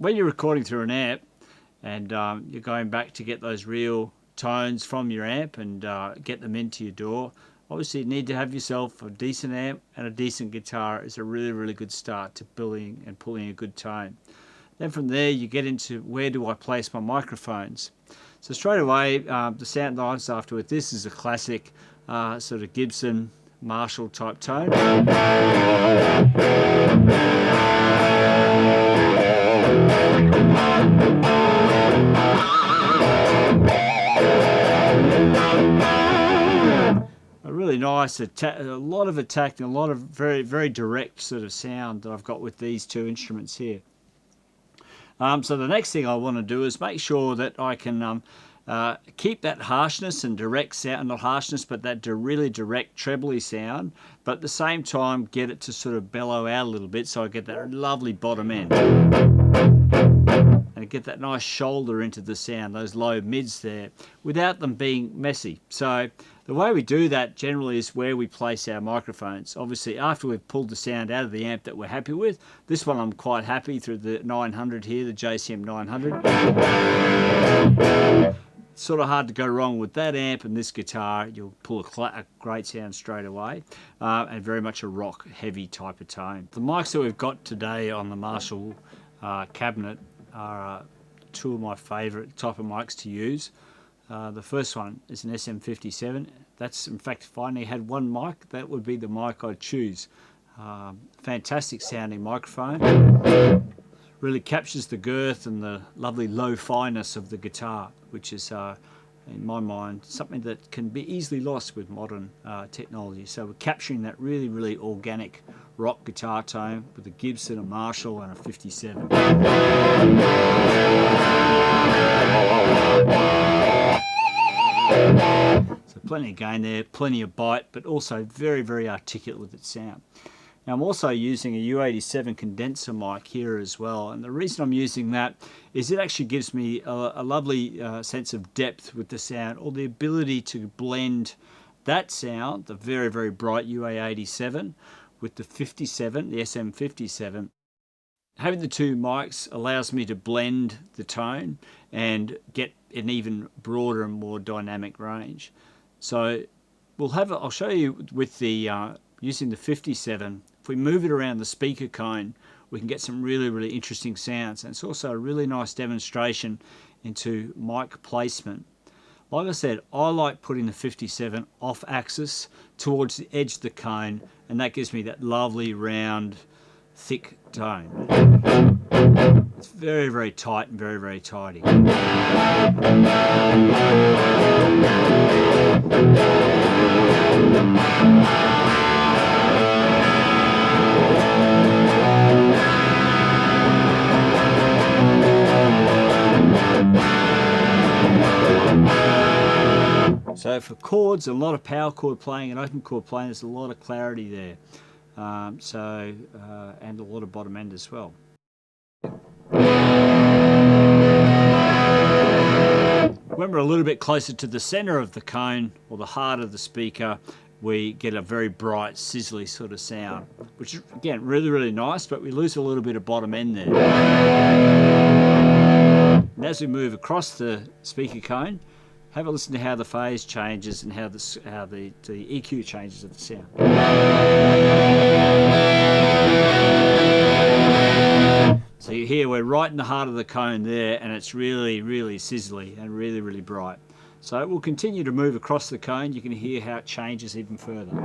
When you're recording through an amp and you're going back to get those real tones from your amp and get them into your DAW, obviously you need to have yourself a decent amp, and a decent guitar is a really good start to building and pulling a good tone. Then from there you get into, where do I place my microphones? So straight away, the sound that I was after with this is a classic sort of Gibson Marshall type tone. A really nice attack, a lot of attack, and a lot of very direct sort of sound that I've got with these two instruments here. So the next thing I want to do is make sure that I can keep that harshness and direct sound, not harshness, but that really direct trebly sound, but at the same time get it to sort of bellow out a little bit, so I get that lovely bottom end. And get that nice shoulder into the sound, those low mids there, without them being messy. So the way we do that generally is where we place our microphones. Obviously after we've pulled the sound out of the amp that we're happy with, this one I'm quite happy through the 900 here, the JCM 900. Sort of hard to go wrong with that amp and this guitar. You'll pull a great sound straight away, and very much a rock heavy type of tone. The mics that we've got today on the Marshall cabinet are two of my favourite type of mics to use. The first one is an SM57. That's, in fact, if I only had one mic, that would be the mic I'd choose. Fantastic sounding microphone. Really captures the girth and the lovely low fineness of the guitar, which is, in my mind, something that can be easily lost with modern technology. So we're capturing that really organic rock guitar tone with a Gibson, a Marshall and a 57. So plenty of gain there, plenty of bite, but also very articulate with its sound. Now I'm also using a U87 condenser mic here as well, and the reason I'm using that is it actually gives me a lovely sense of depth with the sound, or the ability to blend that sound, the very bright UA87, with the 57, the SM57. Having the two mics allows me to blend the tone and get an even broader and more dynamic range. So I'll show you with the using the 57. If we move it around the speaker cone, we can get some really interesting sounds, and it's also a really nice demonstration into mic placement. Like I said, I like putting the 57 off axis towards the edge of the cone, and that gives me that lovely round thick tone. It's very tight and very tidy. So for chords, a lot of power chord playing and open chord playing, there's a lot of clarity there. And a lot of bottom end as well. When we're a little bit closer to the center of the cone, or the heart of the speaker, we get a very bright, sizzly sort of sound, which is, again, really nice, but we lose a little bit of bottom end there. And as we move across the speaker cone, have a listen to how the phase changes and how the EQ changes of the sound. So you hear we're right in the heart of the cone there, and it's really sizzly and really bright. So we'll continue to move across the cone. You can hear how it changes even further.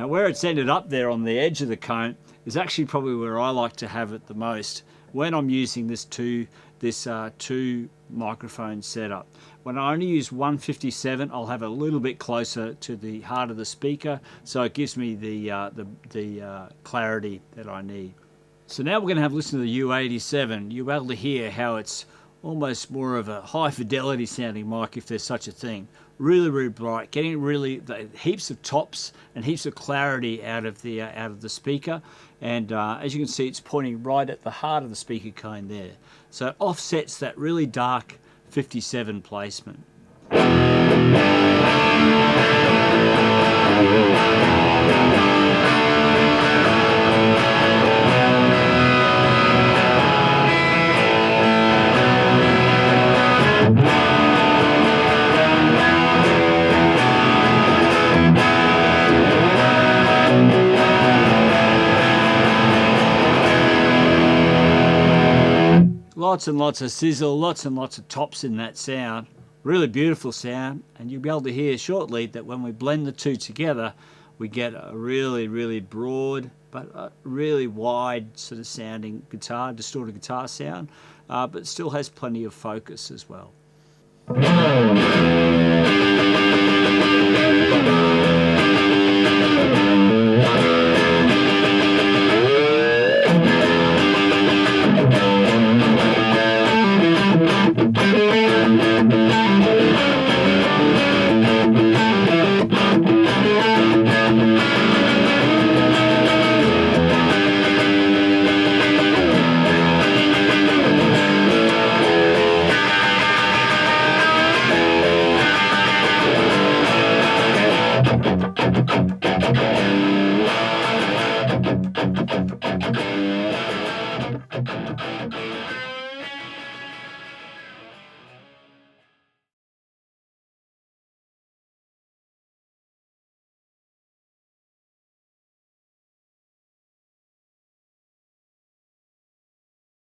Where it's ended up there on the edge of the cone is actually probably where I like to have it the most when I'm using this two microphone setup. When I only use 157, I'll have a little bit closer to the heart of the speaker, so it gives me the clarity that I need. So now we're going to have a listen to the U87. You'll be able to hear how it's almost more of a high fidelity sounding mic, if there's such a thing. Really, really bright, getting really heaps of tops and heaps of clarity out of the speaker. And as you can see, it's pointing right at the heart of the speaker cone there. So it offsets that really dark 57 placement. Lots and lots of sizzle, lots and lots of tops in that sound. Really beautiful sound, and you'll be able to hear shortly that when we blend the two together, we get a really, really broad but a really wide sort of sounding guitar, distorted guitar sound, but still has plenty of focus as well.